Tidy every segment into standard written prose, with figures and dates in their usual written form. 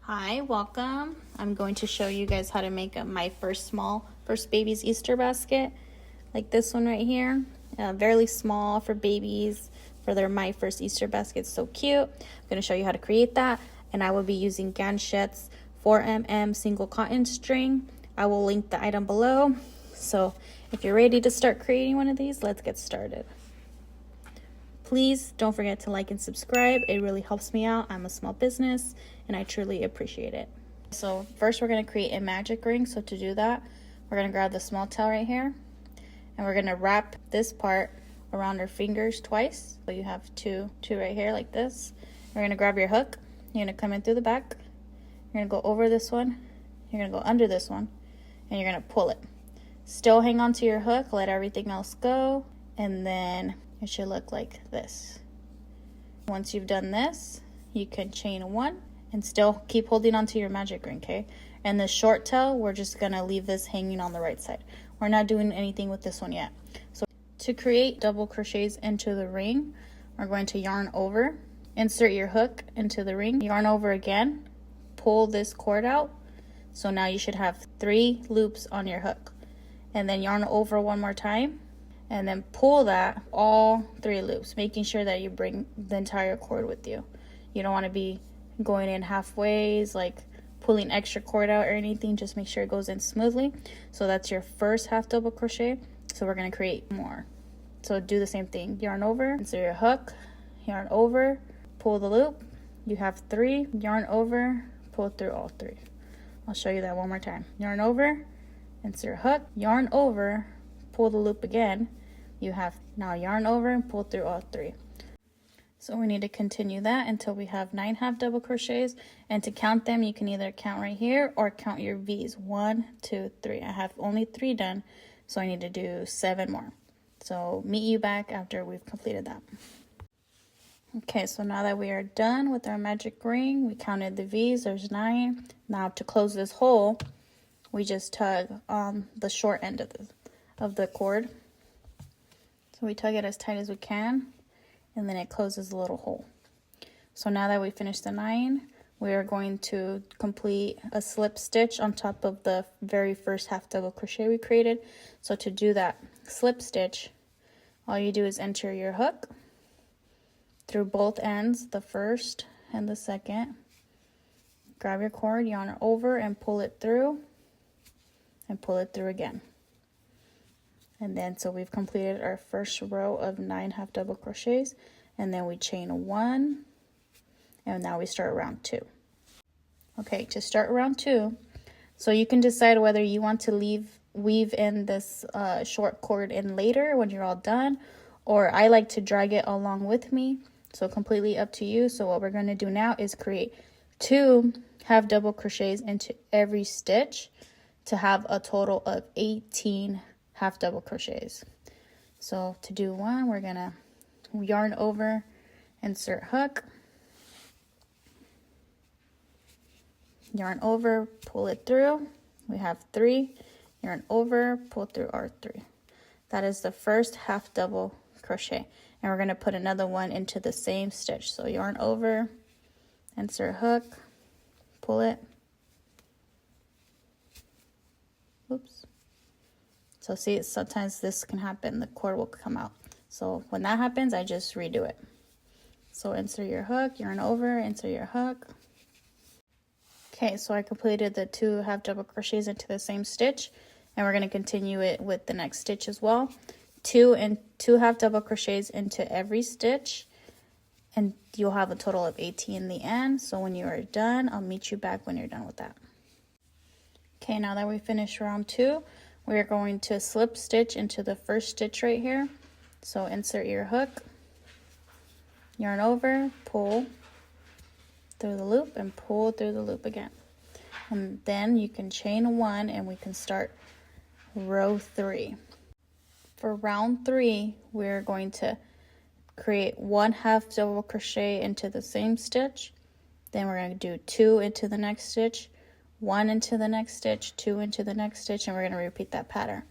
Hi, welcome. I'm going to show you guys how to make my first baby's Easter basket, like this one right here. Very small for babies, for their my first Easter basket. So cute. I'm going to show you how to create that, and I will be using Ganxxet's 4mm single cotton string. I will link the item below. So if you're ready to start creating one of these, let's get started. Please don't forget to like and subscribe. It really helps me out. I'm a small business and I truly appreciate it. So first we're going to create a magic ring. So to do that, we're going to grab the small tail right here and we're going to wrap this part around our fingers twice. So you have two right here like this. You're going to grab your hook. You're going to come in through the back. You're going to go over this one. You're going to go under this one and you're going to pull it. Still hang on to your hook. Let everything else go. And then it should look like this. Once you've done this, you can chain one and still keep holding on to your magic ring, okay? And the short tail, we're just gonna leave this hanging on the right side. We're not doing anything with this one yet. So to create double crochets into the ring, we're going to yarn over, insert your hook into the ring, yarn over again, pull this cord out. So now you should have 3 loops on your hook. And then yarn over one more time. And then pull that all 3 loops, making sure that you bring the entire cord with you. You don't want to be going in halfways, like pulling extra cord out or anything. Just make sure it goes in smoothly. So that's your first half double crochet. So we're going to create more. So do the same thing. Yarn over, insert your hook, yarn over, pull the loop. You have 3, yarn over, pull through all 3. I'll show you that one more time. Yarn over, insert hook, yarn over, pull the loop again. You have now yarn over and pull through all 3. So we need to continue that until we have 9 half double crochets. And to count them, you can either count right here or count your V's. 1, 2, 3. I have only 3 done, so I need to do 7 more. So meet you back after we've completed that. Okay, so now that we are done with our magic ring, we counted the V's, there's 9. Now to close this hole, we just tug on the short end of the cord. So we tug it as tight as we can, and then it closes the little hole. So now that we finished the 9, we are going to complete a slip stitch on top of the very first half double crochet we created. So to do that slip stitch, all you do is enter your hook through both ends, the first and the second. Grab your cord, yarn over and pull it through, and pull it through again. And then so we've completed our first row of 9 half double crochets, and then we chain 1, and now we start round 2. Okay, to start round 2, so you can decide whether you want to weave in this short cord in later when you're all done, or I like to drag it along with me, so completely up to you. So what we're going to do now is create 2 half double crochets into every stitch to have a total of 18 half double crochets. So to do one, we're gonna yarn over, insert hook, yarn over, pull it through. We have 3, yarn over, pull through our 3. That is the first half double crochet, and we're gonna put another one into the same stitch. So yarn over, insert hook, pull it. Oops. So see, sometimes this can happen, the cord will come out. So when that happens, I just redo it. So insert your hook, yarn over, insert your hook. Okay, so I completed the 2 half double crochets into the same stitch, and we're going to continue it with the next stitch as well. 2 half double crochets into every stitch, and you'll have a total of 18 in the end. So when you are done, I'll meet you back when you're done with that. Okay, now that we finished round 2, we're going to slip stitch into the first stitch right here. So insert your hook, yarn over, pull through the loop, and pull through the loop again. And then you can chain 1 and we can start row 3. For round 3, we're going to create 1 half double crochet into the same stitch. Then we're going to do 2 into the next stitch, 1 into the next stitch, 2 into the next stitch, and we're going to repeat that pattern.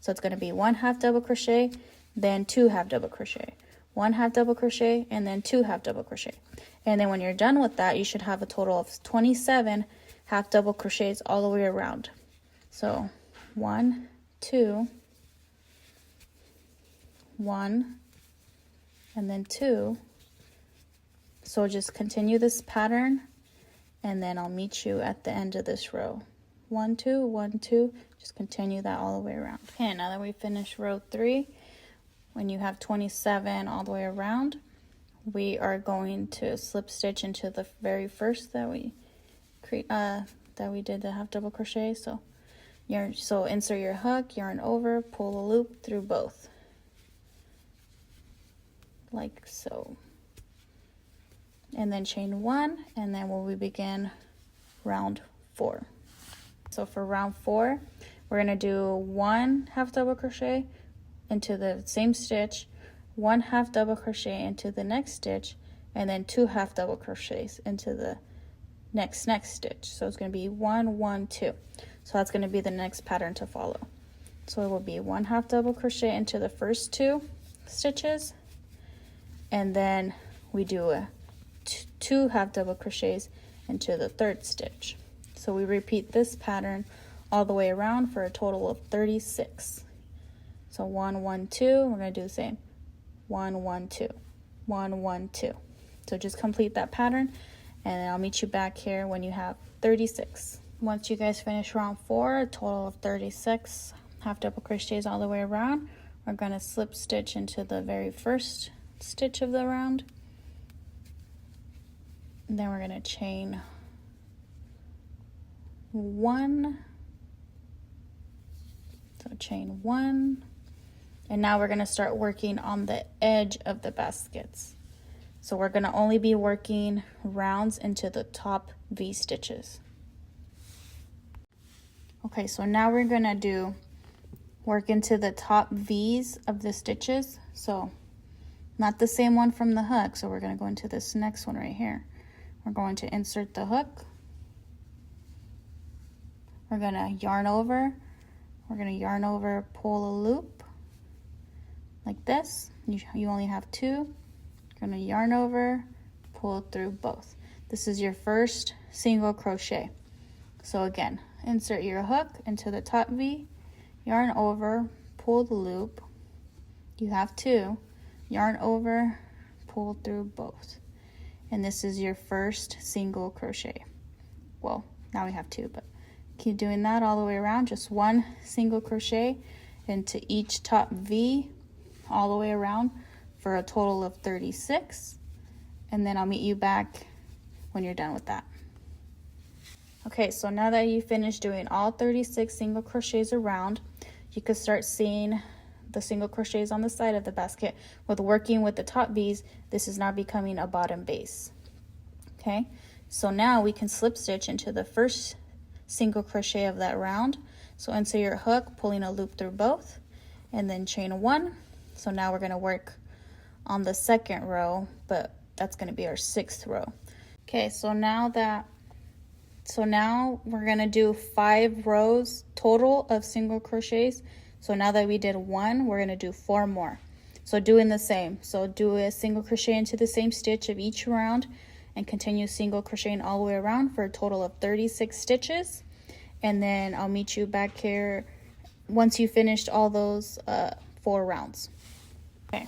So it's going to be 1 half double crochet, then 2 half double crochet, 1 half double crochet, and then 2 half double crochet. And then when you're done with that, you should have a total of 27 half double crochets all the way around. So 1, 2, 1, and then 2. So just continue this pattern, and then I'll meet you at the end of this row. 1, 2, 1, 2, just continue that all the way around. Okay, now that we finished row 3, when you have 27 all the way around, we are going to slip stitch into the very first that we did the half double crochet. So insert your hook, yarn over, pull the loop through both, like so, and then chain 1, and then we begin round 4. So for round 4, we're going to do 1 half double crochet into the same stitch, 1 half double crochet into the next stitch, and then 2 half double crochets into the next stitch. So it's going to be 1, 1, 2. So that's going to be the next pattern to follow. So it will be 1 half double crochet into the first 2 stitches, and then we do a 2 half double crochets into the 3rd stitch. So we repeat this pattern all the way around for a total of 36. So 1, 1, 2, we're going to do the same. 1, 1, 2, 1, 1, 2. So just complete that pattern, and then I'll meet you back here when you have 36. Once you guys finish round 4, a total of 36 half double crochets all the way around, we're going to slip stitch into the very first stitch of the round. And then we're going to chain 1. So chain 1. And now we're going to start working on the edge of the baskets. So we're going to only be working rounds into the top V stitches. Okay, so now we're going to work into the top V's of the stitches. So not the same one from the hook. So we're going to go into this next one right here. We're going to insert the hook. We're going to yarn over. We're going to yarn over, pull a loop like this. You only have 2. You're going to yarn over, pull through both. This is your first single crochet. So again, insert your hook into the top V, yarn over, pull the loop. You have 2, yarn over, pull through both. And this is your first single crochet. Well, now we have 2, but keep doing that all the way around. Just 1 single crochet into each top V all the way around for a total of 36. And then I'll meet you back when you're done with that. Okay, so now that you finished doing all 36 single crochets around, you can start seeing the single crochets on the side of the basket. With working with the top V's, this is now becoming a bottom base. Okay, so now we can slip stitch into the first single crochet of that round. So insert your hook, pulling a loop through both, and then chain 1. So now we're going to work on the second row, but that's going to be our 6th row. Okay, so now we're going to do 5 rows total of single crochets. So now that we did 1, we're going to do 4 more. So doing the same. So do a single crochet into the same stitch of each round and continue single crocheting all the way around for a total of 36 stitches. And then I'll meet you back here once you finished all those 4 rounds. Okay,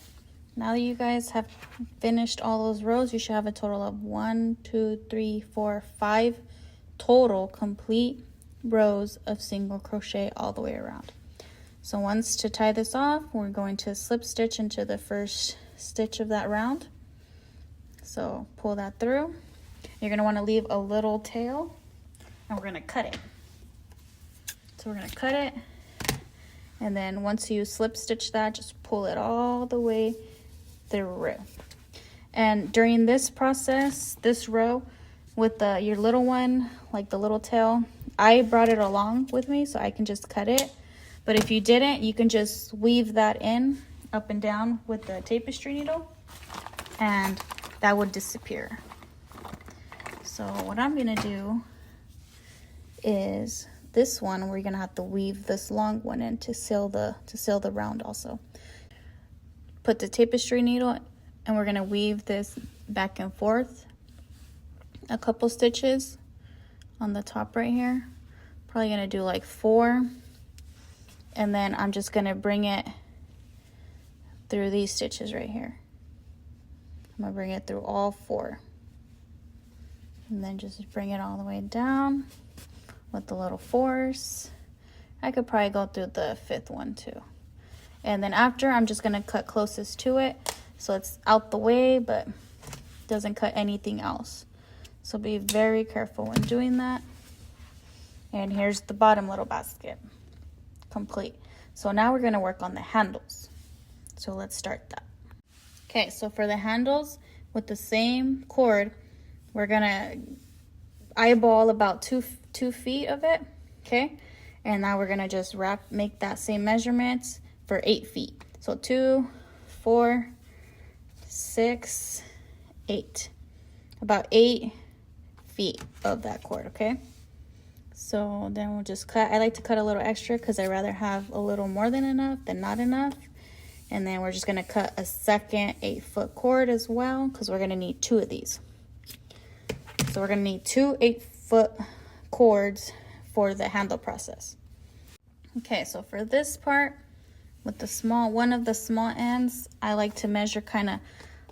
now that you guys have finished all those rows, you should have a total of 1, 2, 3, 4, 5 total complete rows of single crochet all the way around. So once to tie this off, we're going to slip stitch into the first stitch of that round. So pull that through. You're going to want to leave a little tail, and we're going to cut it. So we're going to cut it, and then once you slip stitch that, just pull it all the way through. And during this process, this row, with your little one, like the little tail, I brought it along with me so I can just cut it. But if you didn't, you can just weave that in up and down with the tapestry needle, and that would disappear. So what I'm gonna do is this one, we're gonna have to weave this long one in to seal the round also. Put the tapestry needle and we're gonna weave this back and forth a couple stitches on the top right here. Probably gonna do like 4, and then I'm just gonna bring it through these stitches right here. I'm gonna bring it through all 4, and then just bring it all the way down with a little force. I could probably go through the 5th one too. And then after, I'm just gonna cut closest to it so it's out the way but doesn't cut anything else. So be very careful when doing that. And here's the bottom little basket, complete. So now we're gonna work on the handles. So let's start that. Okay, so for the handles, with the same cord, we're gonna eyeball about 2 feet of it, okay? And now we're gonna just make that same measurements for 8 feet. So 2, 4, 6, 8. About 8 feet of that cord, okay? So then we'll just cut. I like to cut a little extra because I rather have a little more than enough than not enough. And then we're just gonna cut a second 8-foot cord as well because we're gonna need 2 of these. So we're gonna need 2 8-foot cords for the handle process. Okay, so for this part, with the one of the small ends, I like to measure kind of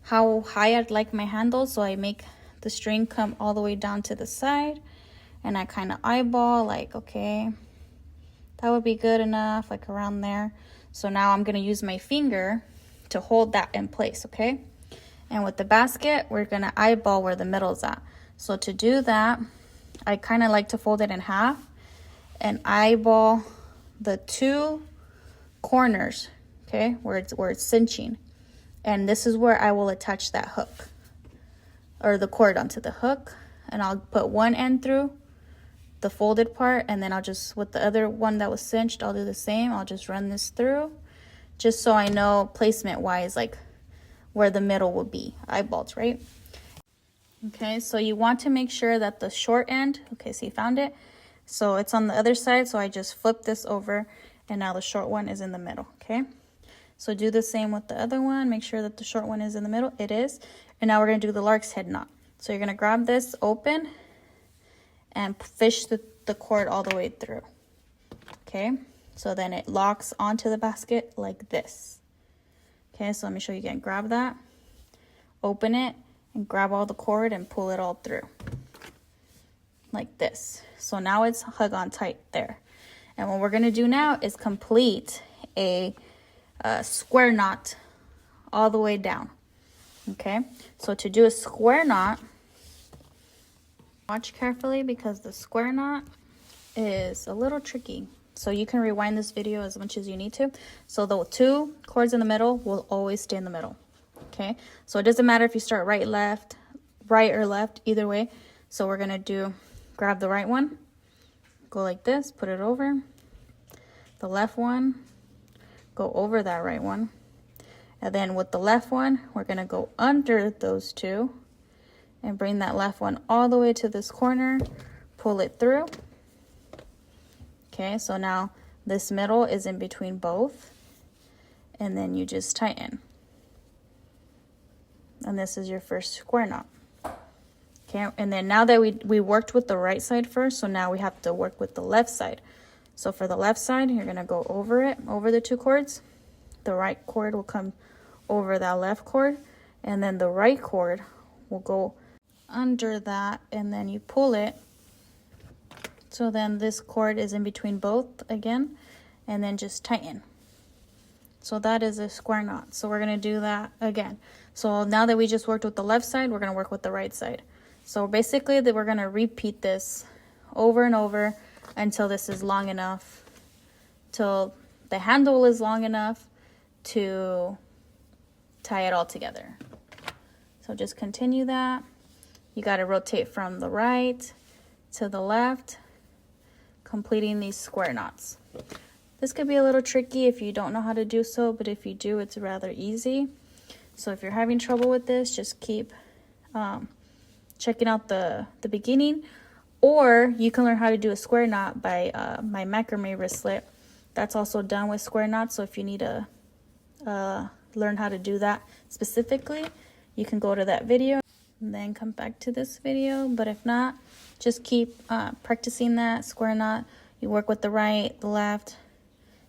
how high I'd like my handle. So I make the string come all the way down to the side, and I kind of eyeball like, okay, that would be good enough, like around there. So now I'm gonna use my finger to hold that in place, okay? And with the basket, we're gonna eyeball where the middle's at. So to do that, I kind of like to fold it in half and eyeball the 2 corners, okay, where it's cinching. And this is where I will attach that hook or the cord onto the hook, and I'll put one end through the folded part, and then I'll just, with the other one that was cinched, I'll do the same. I'll just run this through just so I know placement wise, like where the middle will be eyeballed, right? Okay, so you want to make sure that the short end, okay, so you found it. So it's on the other side, so I just flip this over, and now the short one is in the middle, okay? So do the same with the other one. Make sure that the short one is in the middle. It is. And now we're gonna do the lark's head knot. So you're gonna grab this open and fish the cord all the way through, okay? So then it locks onto the basket like this. Okay, so let me show you again. Grab that, open it, and grab all the cord and pull it all through like this. So now it's hug on tight there. And what we're gonna do now is complete a square knot all the way down, okay? So to do a square knot, watch carefully because the square knot is a little tricky. So you can rewind this video as much as you need to. So the 2 cords in the middle will always stay in the middle, okay? So it doesn't matter if you start right or left, either way. So we're gonna grab the right one, go like this, put it over. The left one, go over that right one. And then with the left one, we're gonna go under those 2 and bring that left one all the way to this corner, pull it through. Okay, so now this middle is in between both, and then you just tighten. And this is your first square knot. Okay, and then now that we worked with the right side first, so now we have to work with the left side. So for the left side, you're gonna go over it, over the 2 cords. The right cord will come over that left cord, and then the right cord will go under that, and then you pull it. So then this cord is in between both again, and then just tighten. So that is a square knot. So we're gonna do that again. So now that we just worked with the left side, we're gonna work with the right side. So basically we're gonna repeat this over and over until this is long enough, till the handle is long enough to tie it all together. So just continue that. You got to rotate from the right to the left, completing these square knots. This could be a little tricky if you don't know how to do so, but if you do, it's rather easy. So if you're having trouble with this, just keep checking out the beginning, or you can learn how to do a square knot by my macrame wristlet. That's also done with square knots. So if you need a learn how to do that specifically, you can go to that video and then come back to this video. But if not, just keep practicing that square knot. You work with the right, the left.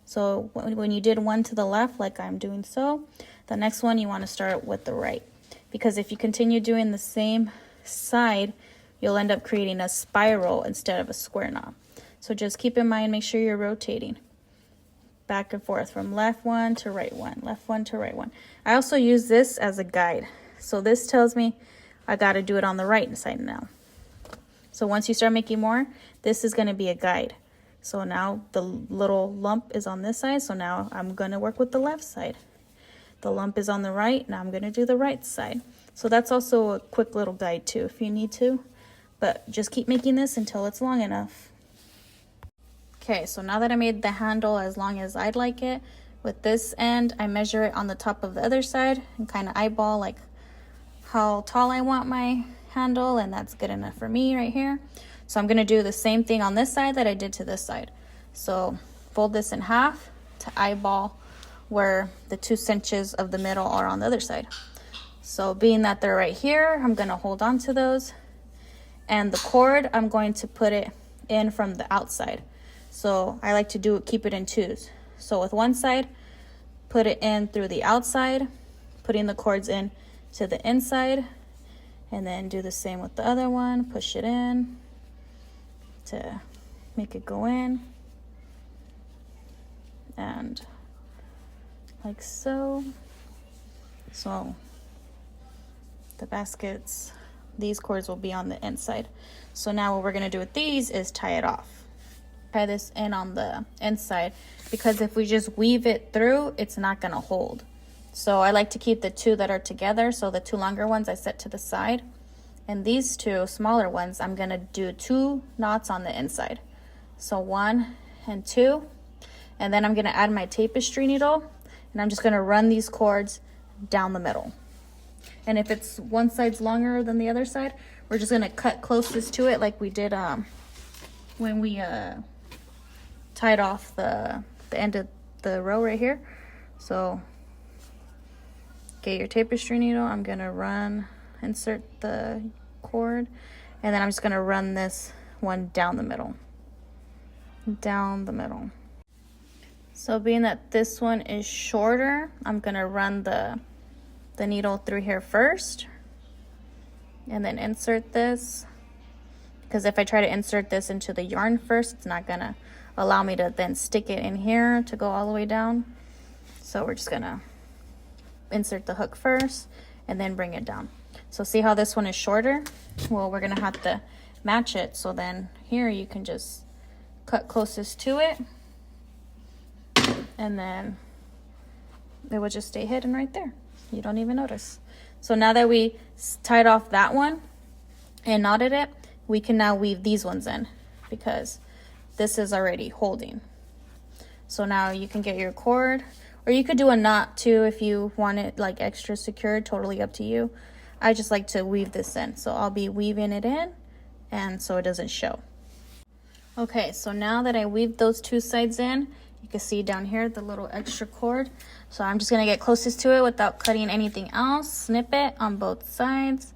So when you did one to the left, like I'm doing so, the next one you want to start with the right. Because if you continue doing the same side, you'll end up creating a spiral instead of a square knot. So just keep in mind, make sure you're rotating back and forth from left one to right one, left one to right one. I also use this as a guide. So this tells me I got to do it on the right side now. So once you start making more, this is going to be a guide. So now the little lump is on this side, so now I'm going to work with the left side. The lump is on the right, now I'm going to do the right side. So that's also a quick little guide too if you need to, but just keep making this until it's long enough. Okay, so now that I made the handle as long as I'd like it, with this end, I measure it on the top of the other side and kind of eyeball like how tall I want my handle, and that's good enough for me right here. So I'm gonna do the same thing on this side that I did to this side. So fold this in half to eyeball where the 2 cinches of the middle are on the other side. So being that they're right here, I'm gonna hold on to those. And the cord, I'm going to put it in from the outside. So I like to keep it in 2s. So with one side, put it in through the outside, putting the cords in to the inside, and then do the same with the other one, push it in to make it go in, and like so. So the baskets, these cords will be on the inside. So now what we're gonna do with these is tie it off. Tie this in on the inside, because if we just weave it through, it's not gonna hold. So I like to keep the 2 that are together. So the 2 longer ones I set to the side, and these 2 smaller ones, I'm gonna do 2 knots on the inside. So 1 and 2, and then I'm gonna add my tapestry needle, and I'm just gonna run these cords down the middle. And if it's one side's longer than the other side, we're just gonna cut closest to it like we did when we tied off the end of the row right here. So get your tapestry needle. I'm gonna insert the cord, and then I'm just gonna run this one down the middle. So being that this one is shorter, I'm gonna run the needle through here first, and then insert this. Because if I try to insert this into the yarn first, it's not gonna allow me to then stick it in here to go all the way down. So we're just gonna insert the hook first and then bring it down. So see how this one is shorter? Well, we're gonna have to match it. So then here you can just cut closest to it, and then it would just stay hidden right there. You don't even notice. So now that we tied off that one and knotted it, we can now weave these ones in, because this is already holding. So now you can get your cord, or you could do a knot too if you want it like extra secured, totally up to you. I just like to weave this in, so I'll be weaving it in, and so it doesn't show. Okay, so now that I weaved those 2 sides in, you can see down here the little extra cord. So I'm just gonna get closest to it without cutting anything else, snip it on both sides,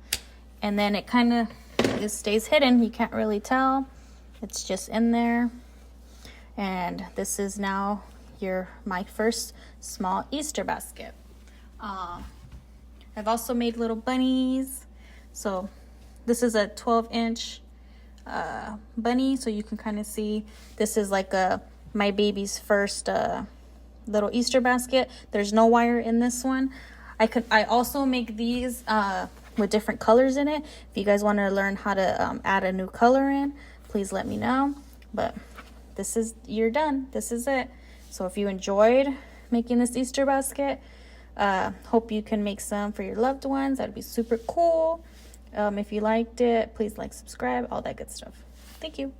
and then it kind of just stays hidden. You can't really tell. It's just in there. And this is now my first small Easter basket. I've also made little bunnies. So this is a 12-inch bunny, so you can kind of see this is like my baby's first little Easter basket. There's no wire in this one. I also make these with different colors in it. If you guys want to learn how to add a new color in, please let me know. But you're done. This is it. So if you enjoyed making this Easter basket, hope you can make some for your loved ones. That'd be super cool. If you liked it, please like, subscribe, all that good stuff. Thank you.